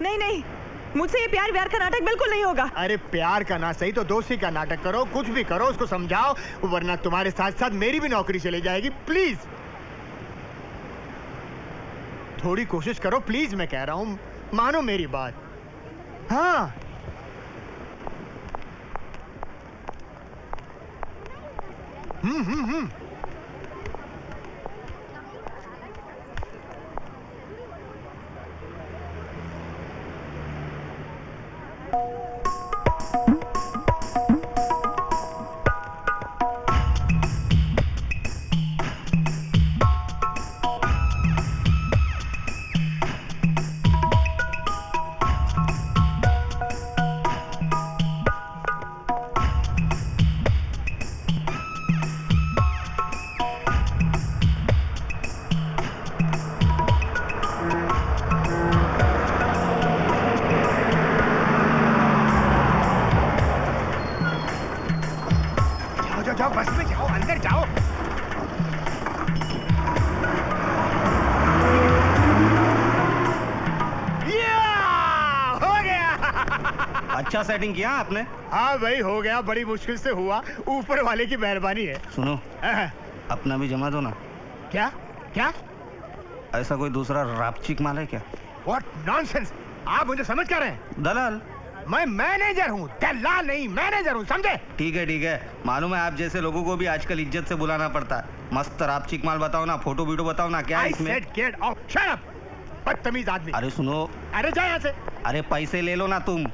नहीं नहीं, मुझसे ये प्यार व्यार का नाटक बिल्कुल नहीं होगा। अरे प्यार का ना सही तो दोस्ती का नाटक करो, कुछ भी करो, उसको समझाओ, वरना तुम्हारे साथ साथ मेरी भी नौकरी चली जाएगी। प्लीज थोड़ी कोशिश करो, प्लीज, मैं कह रहा हूं, मानो मेरी बात। हाँ हम्म। जाओ, बस में जाओ, अंदर जाओ। हो गया। अच्छा सेटिंग किया आपने? हाँ भाई हो गया, बड़ी मुश्किल से हुआ, ऊपर वाले की मेहरबानी है। सुनो, अपना भी जमा दो ना। क्या क्या? ऐसा कोई दूसरा रापचिक माल है क्या? What nonsense! आप मुझे समझ क्या रहे हैं? दलाल? मैं मैनेजर हूँ, दलाल नहीं, मैनेजर हूँ, समझे? ठीक है, मालूम है आप जैसे लोगों को भी आजकल इज्जत से बुलाना पड़ता है। मस्त रापचिक माल बताओ ना, फोटो वीडियो बताओ ना, क्या है इसमें? I said get out, shut up! बदतमीज आदमी। अरे सुनो, अरे जा यहाँ से। अरे पैसे ले लो ना तुम।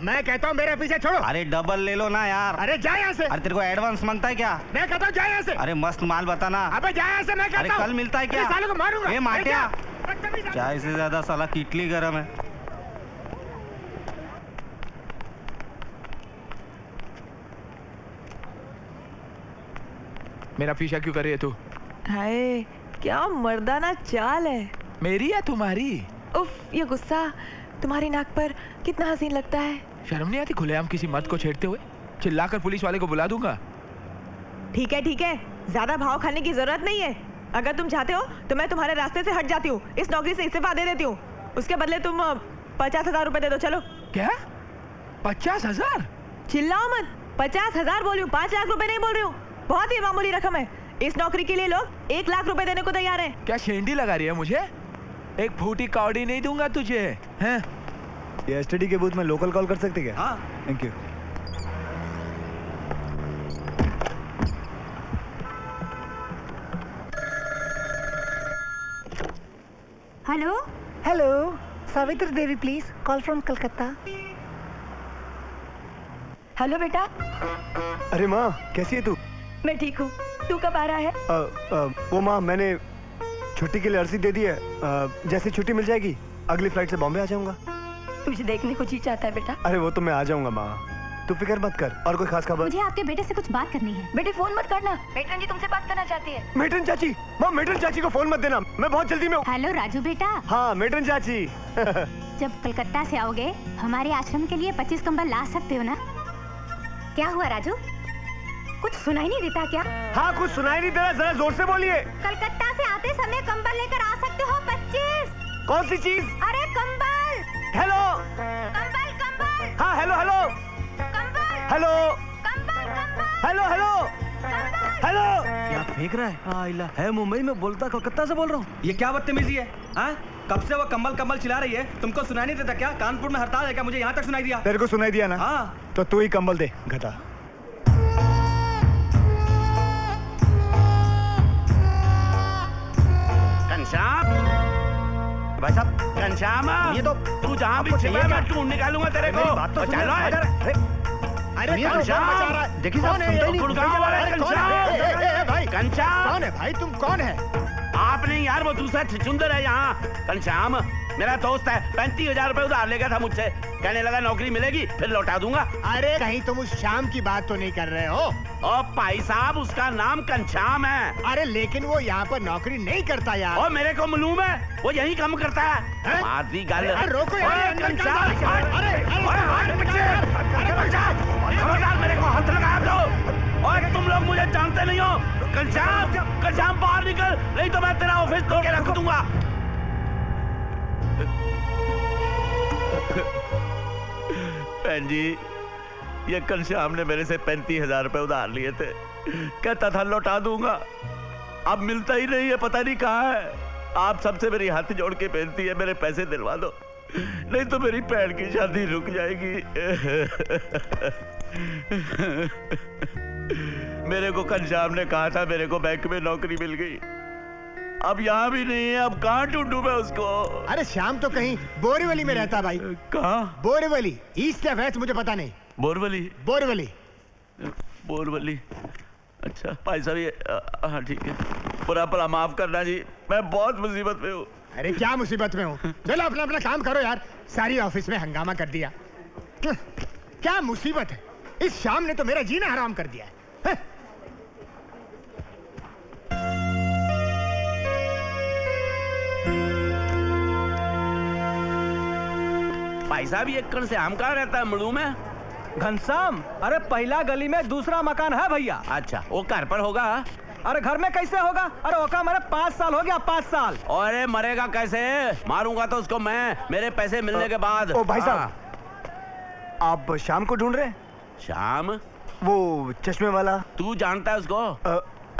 मैं कहता हूँ मेरे पीछे छोड़ो। अरे डबल ले लो ना यार। अरे जा यहाँ से। अरे तेरे को एडवांस मांगता है क्या? मैं कहता हूँ जा यहाँ से। अरे मस्त माल बताना। अबे जा यहाँ से, मैं कहता हूँ। अरे कल मिलता है क्या? सालों को मारूंगा। ये माटिया, चाय से ज्यादा साला किटली गरम है। मेरा पीछा क्यों कर रही है तू? हाय, क्या मर्दाना चाल है। मेरी या तुम्हारी? उफ, ये गुस्सा तुम्हारी नाक पर कितना हसीन लगता है। शर्म नहीं आती खुलेआम किसी मर्द को छेड़ते हुए? चिल्लाकर पुलिस वाले को बुला दूंगा। ठीक है, ज्यादा भाव खाने की जरूरत नहीं है। अगर तुम चाहते हो तो मैं तुम्हारे रास्ते से हट जाती हूँ, इस नौकरी से इस्तीफा दे देती हूँ। उसके बदले तुम 50,000 रुपए दे दो। चलो। क्या? 50,000? चिल्लाओ मत, 50,000 बोल रही हूँ, 5 लाख रुपए नहीं बोल रही हूँ। बहुत ही मामूली रकम है। इस नौकरी के लिए लोग 1 लाख रुपए देने को तैयार हैं। क्या शेंडी लगा रही है मुझे? एक फूटी कौड़ी नहीं दूंगा तुझे। हैं? ये एसटीडी के बूथ में लोकल कॉल कर सकते क्या? हाँ। Thank you. Hello hello, Savitri Devi please, call from Calcutta. Hello बेटा। अरे माँ, कैसी है तू? मैं ठीक हूँ, तू कब आ रहा है? वो माँ, मैंने छुट्टी के लिए अर्जी दे दी है। जैसे छुट्टी मिल जाएगी अगली फ्लाइट से बॉम्बे आ जाऊंगा। तुझे देखने को जी चाहता है बेटा। अरे वो तो मैं आ जाऊंगा माँ, तू फिक्र मत कर। और कोई खास खबर? मुझे आपके बेटे से कुछ बात करनी है। बेटे फोन मत करना, मेट्रन जी तुमसे बात करना चाहती है। मेट्रन चाची? माँ मेट्रन चाची को फोन मत देना, मैं बहुत जल्दी में हूँ। हेलो राजू बेटा। हाँ मेट्रन चाची। जब कलकत्ता से आओगे हमारे आश्रम के लिए 25 कंबल ला सकते हो ना? क्या हुआ राजू, कुछ सुनाई नहीं देता क्या? हाँ कुछ सुनाई नहीं दे रहा, जरा जोर से बोलिए। कलकत्ता से आते समय कंबल लेकर आ सकते हो 25। कौन सी चीज? अरे कंबल। हेलो। कंबल कंबल। हाँ हेलो हेलो कंबल। हेलो कंबल कंबल। Hello hello hello. क्या फेंक रहा है? है मुंबई में, बोलता कलकत्ता से बोल रहा हूँ। ये क्या बदतमीजी है? हाँ? कब से वो कम्बल चिल्ला रही है, तुमको सुनाई नहीं देता क्या? कानपुर में हड़ताल है क्या? मुझे यहाँ तक सुनाई दिया। तेरे को सुनाई दिया ना? हाँ। तो तू ही कंबल दे घटा। घनश्याम, भाई साहब, घनश्याम, ये तो तू जहाँ भी छिपा मैं ढूंढ निकालूंगा तेरे को। बात तो चलो अरे घनश्याम, देखिए साहब, सुनता ही नहीं। गुड़गांव वाला घनश्याम। भाई घनश्याम, कौन है भाई? तुम कौन है? आप नहीं यार, वो दूसरा छुचुंदर है यहाँ। घनश्याम मेरा दोस्त है, 35,000 रुपए उधार ले गया था मुझसे, कहने लगा नौकरी मिलेगी फिर लौटा दूंगा। अरे कहीं तुम उस शाम की बात तो नहीं कर रहे हो? और भाई साहब उसका नाम घनश्याम है। अरे लेकिन वो यहाँ पर नौकरी नहीं करता यार। और मेरे को मालूम है, वो यही काम करता है। माधी गल। रोको यार, घनश्याम, मेरे को हाथ लगाया तो। और तुम लोग मुझे जानते नहीं हो। घनश्याम बाहर निकल, नहीं तो मैं तेरा ऑफिस तोड़ के रख दूंगा। बहन जी, ये घनश्याम ने मेरे से 35,000 रुपए उधार लिए थे। कहता था लौटा दूंगा, अब मिलता ही नहीं है, पता नहीं कहाँ है। आप सबसे मेरी हाथ जोड़ के बेनती है, मेरे पैसे दिलवा दो, नहीं तो मेरी बहन की शादी रुक जाएगी। मेरे को घनश्याम ने कहा था मेरे को बैंक में नौकरी मिल गई, अब यहाँ भी नहीं है, अब कहाँ ढूंढूं मैं उसको? अरे श्याम तो कहीं बोरीवली में रहता भाई। कहाँ? बोरीवली, ईस्ट या वेस्ट मुझे पता नहीं। बोरवली? बोरीवली। बोरवली, अच्छा भाई साहब ये हाँ ठीक है, पूरा भला माफ करना जी, मैं बहुत मुसीबत में हूँ। अरे क्या मुसीबत में हूँ? चलो अपना अपना काम करो यार, सारी ऑफिस में हंगामा कर दिया। क्या मुसीबत है? इस शाम ने तो मेरा जीना हराम कर दिया है। भाई साहब ये घनश्याम कहाँ रहता है? मड़ू में? घनश्याम? अरे पहला गली में दूसरा मकान है भैया। अच्छा, वो घर पर होगा? अरे घर में कैसे होगा? अरे ओका मेरे 5 साल हो गया, 5 साल। अरे मरेगा कैसे? मारूंगा तो उसको मैं, मेरे पैसे मिलने के बाद। ओ भाई साहब, आप शाम को ढूंढ रहे हैं? श्याम? वो चश्मे वाला। तू जानता है उसको?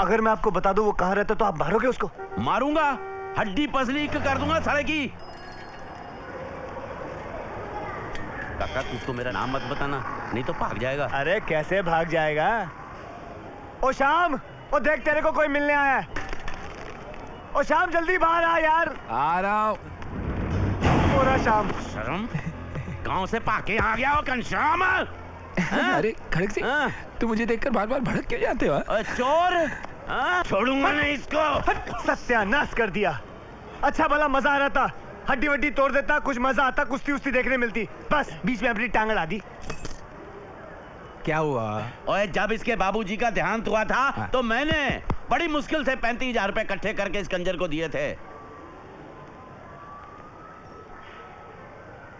अगर मैं आपको बता दूं वो कहाँ रहता तो आप मारोगे उसको? मारूंगा, हड्डी पसली कर दूंगा साले की। काका तू तो मेरा नाम मत बताना, नहीं तो भाग जाएगा। अरे कैसे भाग जाएगा? ओ शाम, ओ देख तेरे को कोई मिलने आया है। ओ शाम जल्दी बाहर आ यार। आ रहा हूँ। ओ रहा शाम। शर्म, गांव से पाके आ गया हो घनश्याम। अरे खड़क सिंह, तू मुझे देखकर बार बार भड़क क्यों जाते हो? चोर, छोड़ूंगा नहीं इसको। सत्यानाश कर दिया। अच्छा भला मजा आ रहा था, हड्डी वड्डी तोड़ देता, कुछ मजा आता, कुश्ती उस्ती देखने मिलती, बस बीच में अपनी टांग अड़ा दी। क्या हुआ? ओए जब इसके बाबूजी का देहांत हुआ था तो मैंने बड़ी मुश्किल से 35,000 रुपए इकट्ठे करके इस कंजर को दिए थे।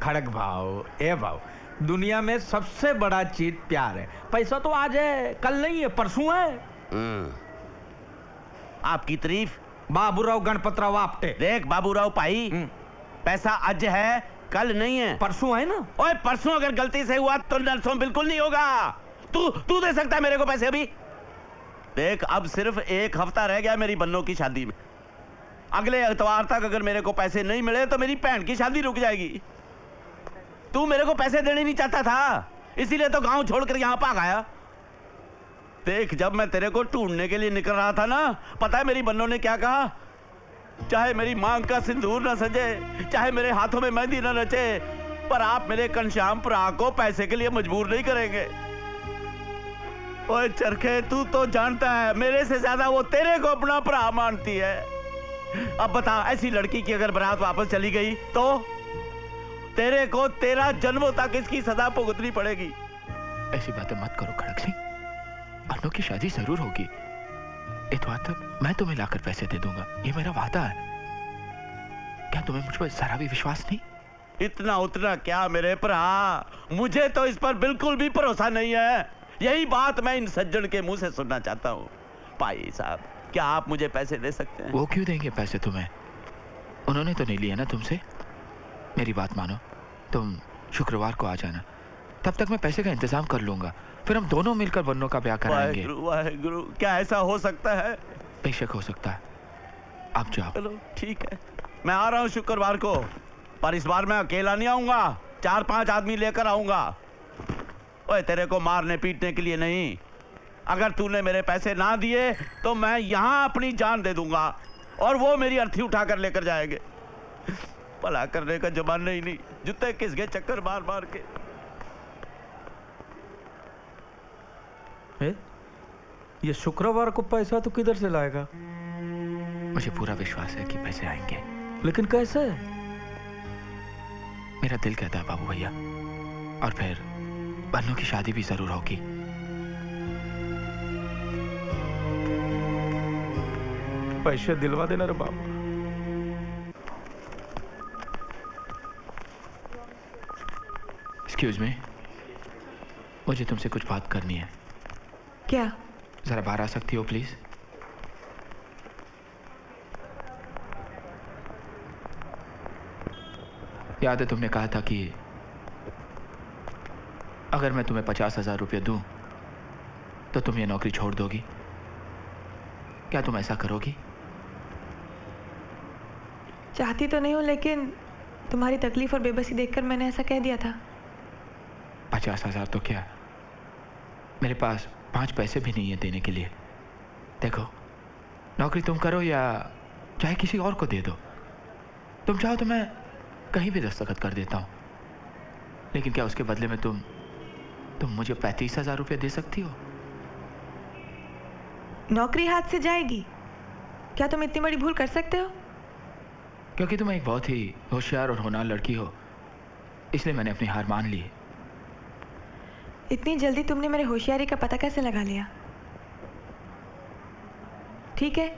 खड़क भाव, ए भाव, दुनिया में सबसे बड़ा चीज प्यार है। पैसा तो आज है, कल नहीं है, परसों है। आपकी तारीफ? बाबूराव गणपतराव आपटे। देख बाबूराव भाई, पैसा आज है, कल नहीं है, परसों है ना। ओए परसों अगर गलती से हुआ तो नरसों बिल्कुल नहीं होगा। तू दे सकता है मेरे को पैसे अभी? देख अब सिर्फ 1 हफ्ता रह गया मेरी बन्नों की शादी में। अगले इतवार तक अगर मेरे को पैसे नहीं मिले तो मेरी बहन की शादी रुक जाएगी। तू मेरे को पैसे देने नहीं चाहता था, इसीलिए तो गांव छोड़कर यहाँ भाग आया। देख जब मैं तेरे को ढूंढने के लिए निकल रहा था ना, पता है मेरी बन्नों ने क्या कहा? चाहे मेरी मांग का सिंदूर न सजे, चाहे मेरे हाथों में मेहंदी न नचे, पर आप मेरे घनश्याम भरा को पैसे के लिए मजबूर नहीं करेंगे। ओए चरखे, तू तो जानता है मेरे से ज्यादा वो तेरे को अपना भरा मानती है। अब बता, ऐसी लड़की की अगर बारात वापस चली गई तो तेरे को 13 जन्मों तक इसकी सजा भुगतनी पड़ेगी। ऐसी बातें मत करो खड़क सिंह, अन्नों की शादी जरूर होगी। इतवार तक मैं तुम्हें लाकर पैसे दे दूंगा, ये मेरा वादा है। क्या तुम्हें मुझ पर जरा भी विश्वास नहीं? इतना उतना क्या मेरे भरा, मुझे तो इस पर बिल्कुल भी भरोसा नहीं है। यही बात मैं इन सज्जन के मुंह से सुनना चाहता हूँ। भाई साहब, क्या आप मुझे पैसे दे सकते हैं? वो क्यों देंगे पैसे तुम्हें? उन्होंने तो नहीं लिया ना तुमसे। मेरी बात मानो, तुम शुक्रवार को आ जाना, तब तक मैं पैसे का इंतजाम कर लूंगा, फिर हम दोनों मिलकर बन्नों का ब्याह कराएंगे। वाहेगुरु वाहेगुरु, क्या ऐसा हो सकता है? बेशक हो सकता है, आप जाओ। चलो ठीक है, मैं आ रहा हूँ शुक्रवार को, पर इस बार मैं अकेला नहीं आऊंगा, 4-5 आदमी लेकर आऊंगा। ओए तेरे को मारने पीटने के लिए नहीं। अगर तूने मेरे पैसे ना दिए तो मैं यहाँ अपनी जान दे दूंगा और वो मेरी अर्थी उठाकर लेकर जाएंगे। भला करने का जमाना ही नहीं, जूते किसके चक्कर मार मार के। ये शुक्रवार को पैसा तो किधर से लाएगा? मुझे पूरा विश्वास है कि पैसे आएंगे। लेकिन कैसे? मेरा दिल कहता है बाबू भैया, और फिर बन्नों की शादी भी जरूर होगी। पैसे दिलवा देना रे बाबू। एक्सक्यूज मी, मुझे तुमसे कुछ बात करनी है। क्या? जरा बाहर आ सकती हो प्लीज? याद है तुमने कहा था कि अगर मैं तुम्हें 50,000 रुपये दूं तो तुम ये नौकरी छोड़ दोगी? क्या तुम ऐसा करोगी? चाहती तो नहीं हूँ, लेकिन तुम्हारी तकलीफ और बेबसी देखकर मैंने ऐसा कह दिया था। 50,000 तो क्या, मेरे पास 5 पैसे भी नहीं है देने के लिए। देखो, नौकरी तुम करो या चाहे किसी और को दे दो, तुम चाहो तो मैं कहीं भी दस्तखत कर देता हूं, लेकिन क्या उसके बदले में तुम मुझे 35,000 रुपये दे सकती हो? नौकरी हाथ से जाएगी? क्या तुम इतनी बड़ी भूल कर सकते हो? क्योंकि तुम एक बहुत ही होशियार और होनहार लड़की हो, इसलिए मैंने अपनी हार मान ली है। इतनी जल्दी तुमने मेरे होशियारी का पता कैसे लगा लिया? ठीक है,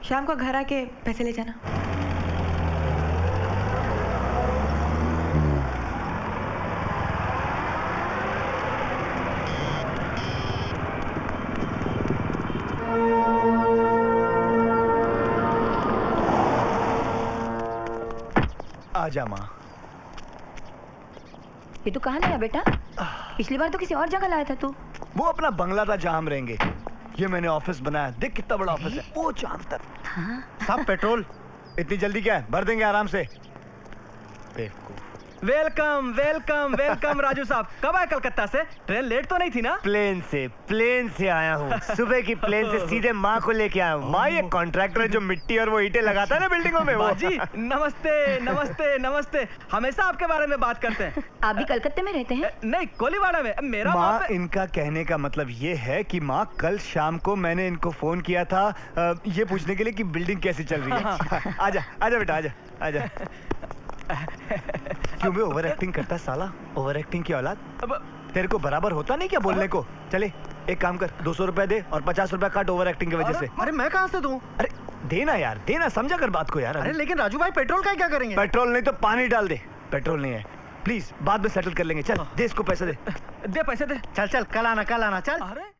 शाम को घर आके पैसे ले जाना। आजा माँ। ये तू कहाँ लाया बेटा? पिछली बार तो किसी और जगह लाया था तू। वो अपना बंगला था जहाँ हम रहेंगे। ये मैंने ऑफिस बनाया, देख कितना बड़ा ऑफिस है, वो चांद तक। हाँ? सब पेट्रोल। इतनी जल्दी क्या है, भर देंगे आराम से। बेवकूफ। वेलकम वेलकम वेलकम राजू साहब। कब आए कलकत्ता से? ट्रेन लेट तो नहीं थी ना? प्लेन से आया हूँ। सुबह की प्लेन से सीधे माँ को लेके आया हूँ। माँ ये कॉन्ट्रैक्टर है जो मिट्टी और वो ईंटें लगाता है ना बिल्डिंगों में, वो। जी नमस्ते नमस्ते नमस्ते। हमेशा आपके बारे में बात करते हैं। आप भी कलकत्ते में रहते हैं? नहीं, कोलीवाड़ा में। मेरा माँ, इनका कहने का मतलब ये है कि माँ, कल शाम को मैंने इनको फोन किया था ये पूछने के लिए कि बिल्डिंग कैसी चल रही है। आजा आजा बेटा, आजा आजा। क्यों बे ओवर एक्टिंग करता है साला? ओवर एक्टिंग की औलाद। तेरे को बराबर होता नहीं क्या बोलने को? चले एक काम कर, 200 रुपए दे और 50 रुपए काट ओवर एक्टिंग की वजह से। अरे मैं कहाँ से दूं? अरे देना यार, देना, समझा कर बात को यार। अरे लेकिन राजू भाई, पेट्रोल का क्या करेंगे? पेट्रोल नहीं तो पानी डाल दे। पेट्रोल नहीं है, प्लीज बाद में सेटल कर लेंगे। चल दे इसको पैसे दे। दे पैसे दे। चल चल, कल आना चल। अरे